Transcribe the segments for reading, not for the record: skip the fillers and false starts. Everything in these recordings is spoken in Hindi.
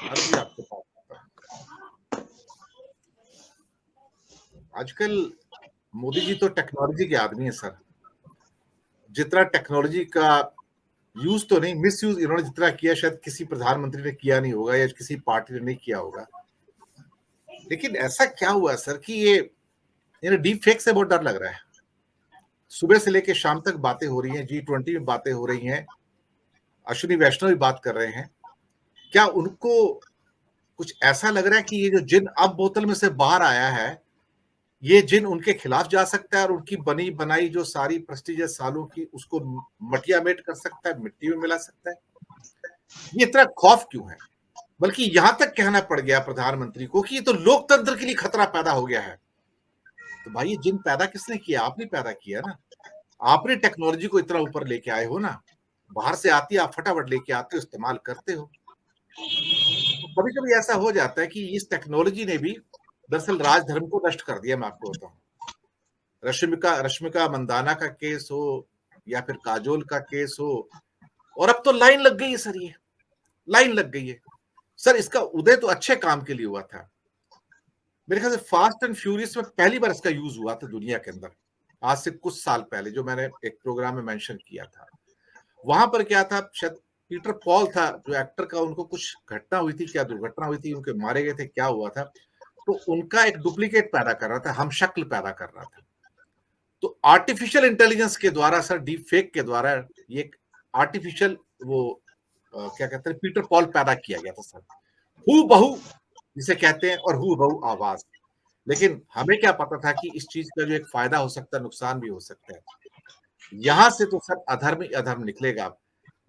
अभी आपके पास आजकल मोदी जी तो टेक्नोलॉजी के आदमी है सर। जितना टेक्नोलॉजी का यूज तो नहीं, मिस यूज इन्होंने जितना किया शायद किसी प्रधानमंत्री ने किया नहीं होगा या किसी पार्टी ने नहीं किया होगा। लेकिन ऐसा क्या हुआ सर कि ये डीप फेक से बहुत डर लग रहा है। सुबह से लेकर शाम तक बातें हो रही हैं, G20 में बातें हो रही हैं, अश्विनी वैष्णव भी बात कर रहे हैं। क्या उनको कुछ ऐसा लग रहा है कि ये जो जिन अब बोतल में से बाहर आया है, ये जिन उनके खिलाफ जा सकता है और उनकी बनी बनाई जो सारी प्रेस्टिजियस सालों की उसको मटिया मेट कर सकता है, मिट्टी में मिला सकता है? ये इतना खौफ क्यों है? बल्कि यहां तक कहना पड़ गया प्रधानमंत्री को कि ये तो लोकतंत्र के लिए खतरा पैदा हो गया है। तो भाई ये जिन पैदा किसने किया? आपने पैदा किया ना। आपने टेक्नोलॉजी को इतना ऊपर लेके आए हो ना। बाहर से आती है, आप फटाफट लेके आते हो, इस्तेमाल करते हो। तो कभी कभी ऐसा हो जाता है कि इस टेक्नोलॉजी ने भी दरअसल राजधर्म को नष्ट कर दिया। मैं आपको बताऊं, रश्मिका मंदाना का केस हो या फिर काजोल का केस हो, और अब तो लाइन लग गई है सर। ये लाइन लग गई है सर। इसका उदय तो अच्छे काम के लिए हुआ था। मेरे ख्याल से फास्ट एंड फ्यूरियस में पहली बार इसका यूज हुआ था दुनिया के अंदर, आज से कुछ साल पहले, जो मैंने एक प्रोग्राम में मेंशन किया था। वहां पर क्या था, शायद पीटर पॉल था जो एक्टर का, उनको कुछ घटना हुई थी, क्या दुर्घटना हुई थी, उनके मारे गए थे, क्या हुआ था, तो उनका एक डुप्लीकेट पैदा कर रहा था, हम शक्ल पैदा कर रहा था। तो आर्टिफिशियल इंटेलिजेंस के द्वारा सर, डीप फेक के द्वारा ये आर्टिफिशियल वो क्या कहते हैं, पीटर पॉल पैदा किया गया था सर। हू बहू जिसे कहते हैं, और हू बहू आवाज। लेकिन हमें क्या पता था कि इस चीज का जो एक फायदा हो सकता है, नुकसान भी हो सकता है। यहां से तो सर अधर्म ही अधर्म निकलेगा।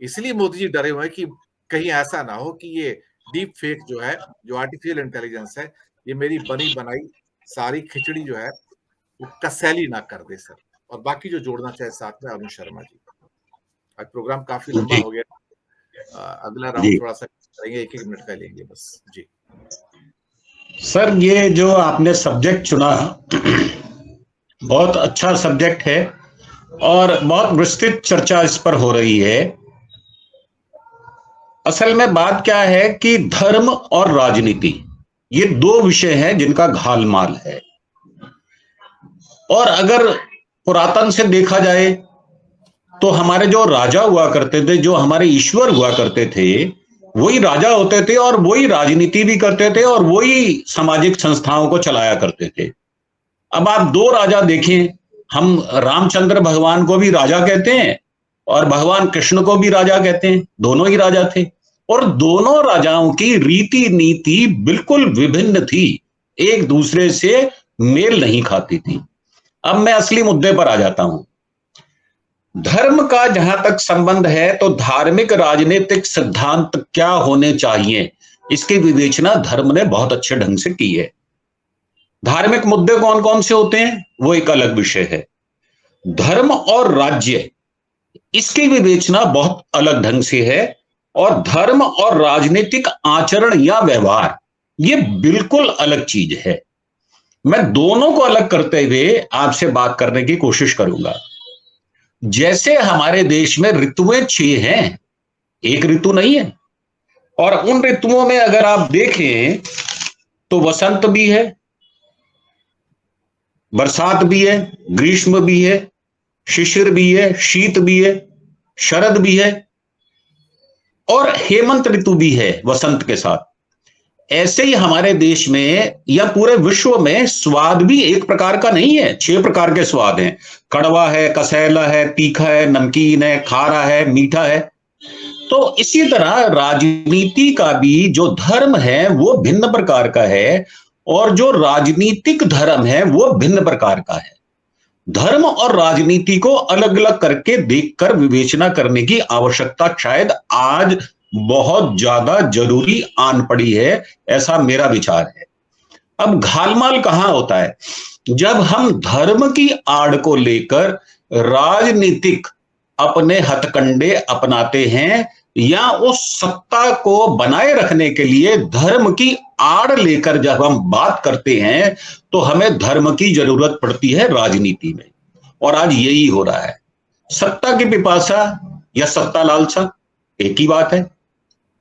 इसलिए मोदी जी डरे हुए हैं कि कहीं ऐसा ना हो कि ये डीप फेक जो है, जो आर्टिफिशियल इंटेलिजेंस है, ये मेरी बनी बनाई सारी खिचड़ी जो है वो कसैली ना कर दे सर। और बाकी जो जोड़ना चाहे साथ में अरुण शर्मा जी। आज प्रोग्राम काफी लंबा जी हो गया। अगला राउंड जी थोड़ा सा करेंगे, एक एक मिनट का लेंगे बस जी। सर, ये जो आपने सब्जेक्ट चुना बहुत अच्छा सब्जेक्ट है और बहुत विस्तृत चर्चा इस पर हो रही है। असल में बात क्या है कि धर्म और राजनीति ये दो विषय हैं जिनका घालमाल है। और अगर पुरातन से देखा जाए तो हमारे जो राजा हुआ करते थे, जो हमारे ईश्वर हुआ करते थे, वही राजा होते थे और वही राजनीति भी करते थे और वही सामाजिक संस्थाओं को चलाया करते थे। अब आप दो राजा देखें, हम रामचंद्र भगवान को भी राजा कहते हैं और भगवान कृष्ण को भी राजा कहते हैं, दोनों ही राजा थे। और दोनों राजाओं की रीति नीति बिल्कुल विभिन्न थी, एक दूसरे से मेल नहीं खाती थी। अब मैं असली मुद्दे पर आ जाता हूं। धर्म का जहां तक संबंध है तो धार्मिक राजनीतिक सिद्धांत क्या होने चाहिए, इसकी विवेचना धर्म ने बहुत अच्छे ढंग से की है। धार्मिक मुद्दे कौन कौन से होते हैं वो एक अलग विषय है। धर्म और राज्य, इसकी विवेचना बहुत अलग ढंग से है। और धर्म और राजनीतिक आचरण या व्यवहार ये बिल्कुल अलग चीज है। मैं दोनों को अलग करते हुए आपसे बात करने की कोशिश करूंगा। जैसे हमारे देश में ऋतुएं 6 हैं, एक ऋतु नहीं है। और उन ऋतुओं में अगर आप देखें तो वसंत भी है, बरसात भी है, ग्रीष्म भी है, शिशिर भी है, शीत भी है, शरद भी है और हेमंत ऋतु भी है वसंत के साथ। ऐसे ही हमारे देश में या पूरे विश्व में स्वाद भी एक प्रकार का नहीं है, 6 प्रकार के स्वाद हैं। कड़वा है, कसैला है, तीखा है, नमकीन है, खारा है, मीठा है। तो इसी तरह राजनीति का भी जो धर्म है वो भिन्न प्रकार का है और जो राजनीतिक धर्म है वो भिन्न प्रकार का है। धर्म और राजनीति को अलग अलग करके देखकर विवेचना करने की आवश्यकता शायद आज बहुत ज्यादा जरूरी आन पड़ी है, ऐसा मेरा विचार है। अब घालमाल कहां होता है? जब हम धर्म की आड़ को लेकर राजनीतिक अपने हथकंडे अपनाते हैं या उस सत्ता को बनाए रखने के लिए धर्म की आड़ लेकर जब हम बात करते हैं तो हमें धर्म की जरूरत पड़ती है राजनीति में। और आज यही हो रहा है। सत्ता की पिपासा या सत्ता लालसा एक ही बात है।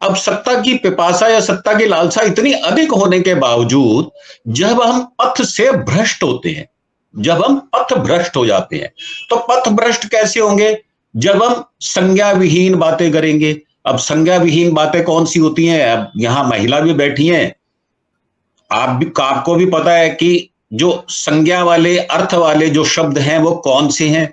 अब सत्ता की पिपासा या सत्ता की लालसा इतनी अधिक होने के बावजूद जब हम पथ से भ्रष्ट होते हैं, जब हम पथ भ्रष्ट हो जाते हैं, तो पथ भ्रष्ट कैसे होंगे? जब हम संज्ञा विहीन बातें करेंगे। अब संज्ञा विहीन बातें कौन सी होती हैं? अब यहां महिला भी बैठी हैं, आपको भी पता है कि जो संज्ञा वाले अर्थ वाले जो शब्द हैं वो कौन से हैं।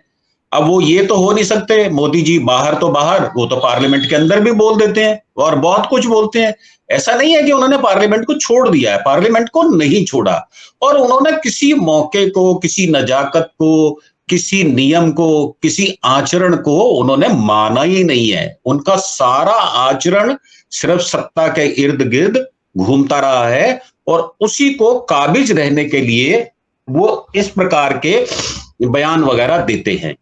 अब वो ये तो हो नहीं सकते मोदी जी बाहर तो बाहर, वो तो पार्लियामेंट के अंदर भी बोल देते हैं और बहुत कुछ बोलते हैं। ऐसा नहीं है कि उन्होंने पार्लियामेंट को छोड़ दिया है, पार्लियामेंट को नहीं छोड़ा, और उन्होंने किसी मौके को, किसी नजाकत को, किसी नियम को, किसी आचरण को उन्होंने माना ही नहीं है। उनका सारा आचरण सिर्फ सत्ता के इर्द गिर्द घूमता रहा है और उसी को काबिज रहने के लिए वो इस प्रकार के बयान वगैरह देते हैं।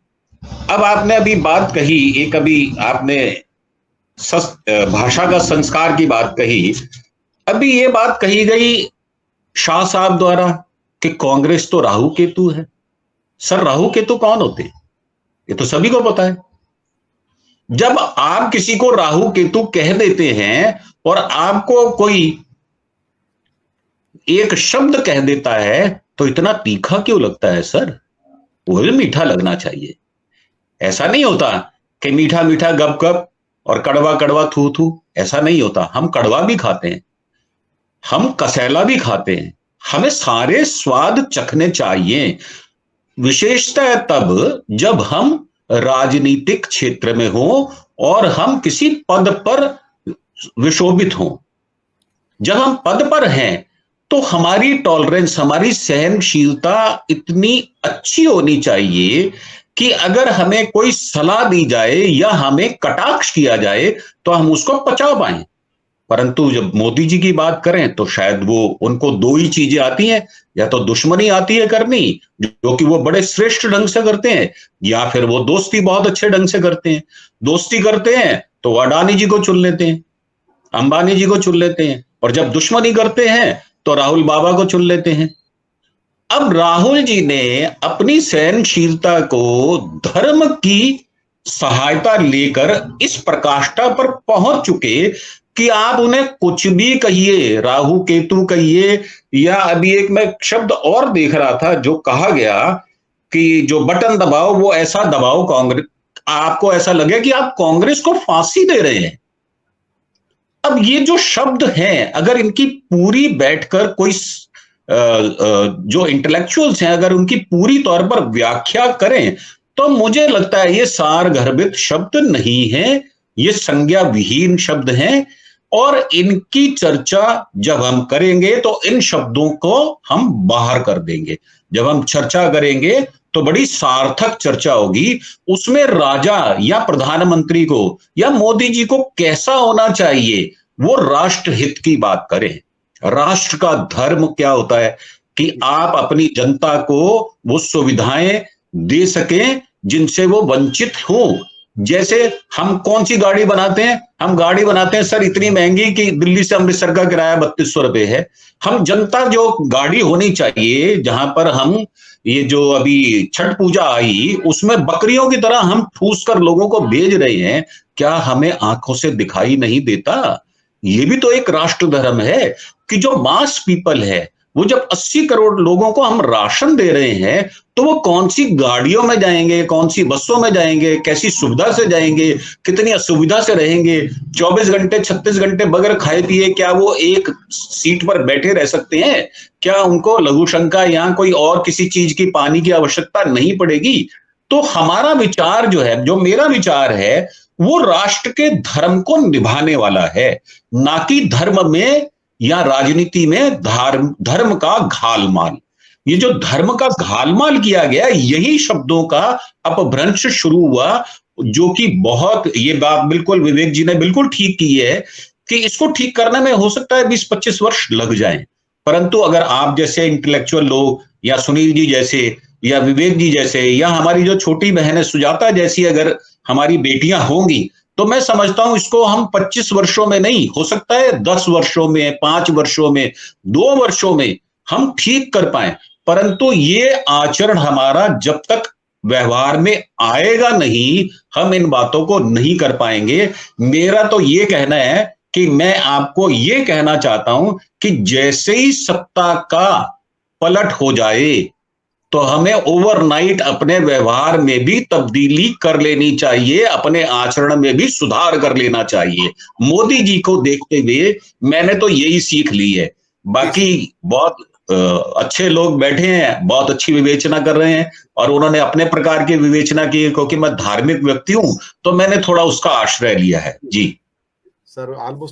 अब आपने अभी बात कही, एक अभी आपने भाषा का संस्कार की बात कही, अभी ये बात कही गई शाह साहब द्वारा कि कांग्रेस तो राहु केतु है। सर, राहु केतु कौन होते हैं? ये तो सभी को पता है। जब आप किसी को राहु केतु कह देते हैं और आपको कोई एक शब्द कह देता है तो इतना तीखा क्यों लगता है सर? वो भी मीठा लगना चाहिए। ऐसा नहीं होता कि मीठा मीठा गप गप और कड़वा कड़वा थू थू, ऐसा नहीं होता। हम कड़वा भी खाते हैं, हम कसैला भी खाते हैं, हमें सारे स्वाद चखने चाहिए। विशेषतः तब जब हम राजनीतिक क्षेत्र में हो और हम किसी पद पर विशोभित हो। जब हम पद पर हैं तो हमारी टॉलरेंस, हमारी सहनशीलता इतनी अच्छी होनी चाहिए कि अगर हमें कोई सलाह दी जाए या हमें कटाक्ष किया जाए तो हम उसको पचा पाएं। परंतु जब मोदी जी की बात करें तो शायद वो उनको दो ही चीजें आती हैं, या तो दुश्मनी आती है करनी, जो कि वो बड़े श्रेष्ठ ढंग से करते हैं, या फिर वो दोस्ती बहुत अच्छे ढंग से करते हैं। दोस्ती करते हैं तो अडानी जी को चुन लेते हैं, अंबानी जी को चुन लेते हैं, और जब दुश्मनी करते हैं तो राहुल बाबा को चुन लेते हैं। अब राहुल जी ने अपनी सहनशीलता को धर्म की सहायता लेकर इस प्रकाष्ठा पर पहुंच चुके कि आप उन्हें कुछ भी कहिए, राहु केतु कहिए, या अभी एक मैं शब्द और देख रहा था जो कहा गया कि जो बटन दबाओ वो ऐसा दबाओ कांग्रेस, आपको ऐसा लगे कि आप कांग्रेस को फांसी दे रहे हैं। अब ये जो शब्द हैं, अगर इनकी पूरी बैठकर कोई जो इंटेलेक्चुअल्स हैं अगर उनकी पूरी तौर पर व्याख्या करें तो मुझे लगता है ये सार गर्भित शब्द नहीं है, ये संज्ञा विहीन शब्द हैं। और इनकी चर्चा जब हम करेंगे तो इन शब्दों को हम बाहर कर देंगे। जब हम चर्चा करेंगे तो बड़ी सार्थक चर्चा होगी। उसमें राजा या प्रधानमंत्री को या मोदी जी को कैसा होना चाहिए, वो राष्ट्र हित की बात करें। राष्ट्र का धर्म क्या होता है कि आप अपनी जनता को वो सुविधाएं दे सकें जिनसे वो वंचित हो। जैसे हम कौन सी गाड़ी बनाते हैं? हम गाड़ी बनाते हैं सर इतनी महंगी कि दिल्ली से अमृतसर का किराया 3200 रुपए है। हम जनता जो गाड़ी होनी चाहिए, जहां पर हम ये जो अभी छठ पूजा आई उसमें बकरियों की तरह हम ठूस कर लोगों को भेज रहे हैं, क्या हमें आंखों से दिखाई नहीं देता? ये भी तो एक राष्ट्र धर्म है कि जो मास पीपल है, वो जब 80 करोड़ लोगों को हम राशन दे रहे हैं तो वो कौन सी गाड़ियों में जाएंगे, कौन सी बसों में जाएंगे, कैसी सुविधा से जाएंगे, कितनी असुविधा से रहेंगे, 24 घंटे 36 घंटे बगैर खाए पिए क्या वो एक सीट पर बैठे रह सकते हैं? क्या उनको लघु शंका या कोई और किसी चीज की पानी की आवश्यकता नहीं पड़ेगी? तो हमारा विचार जो है, जो मेरा विचार है, वो राष्ट्र के धर्म को निभाने वाला है, ना कि धर्म में या राजनीति में धर्म का घालमाल। ये जो धर्म का घालमाल किया गया, यही शब्दों का अपभ्रंश शुरू हुआ, जो कि बहुत, ये बात बिल्कुल विवेक जी ने बिल्कुल ठीक की है कि इसको ठीक करने में हो सकता है 20-25 वर्ष लग जाएं। परंतु अगर आप जैसे इंटेलेक्चुअल लोग या सुनील जी जैसे या विवेक जी जैसे या हमारी जो छोटी बहन है सुजाता जैसी अगर हमारी बेटियां होंगी तो मैं समझता हूं इसको हम 25 वर्षों में नहीं, हो सकता है 10 वर्षों में, 5 वर्षों में, 2 वर्षों में हम ठीक कर पाए। परंतु ये आचरण हमारा जब तक व्यवहार में आएगा नहीं, हम इन बातों को नहीं कर पाएंगे। मेरा तो ये कहना है कि मैं आपको ये कहना चाहता हूं कि जैसे ही सत्ता का पलट हो जाए तो हमें ओवरनाइट अपने व्यवहार में भी तब्दीली कर लेनी चाहिए, अपने आचरण में भी सुधार कर लेना चाहिए। मोदी जी को देखते हुए मैंने तो यही सीख ली है। बाकी बहुत अच्छे लोग बैठे हैं, बहुत अच्छी विवेचना कर रहे हैं और उन्होंने अपने प्रकार की विवेचना की, क्योंकि मैं धार्मिक व्यक्ति हूं तो मैंने थोड़ा उसका आश्रय लिया है। जी सर, ऑलमोस्ट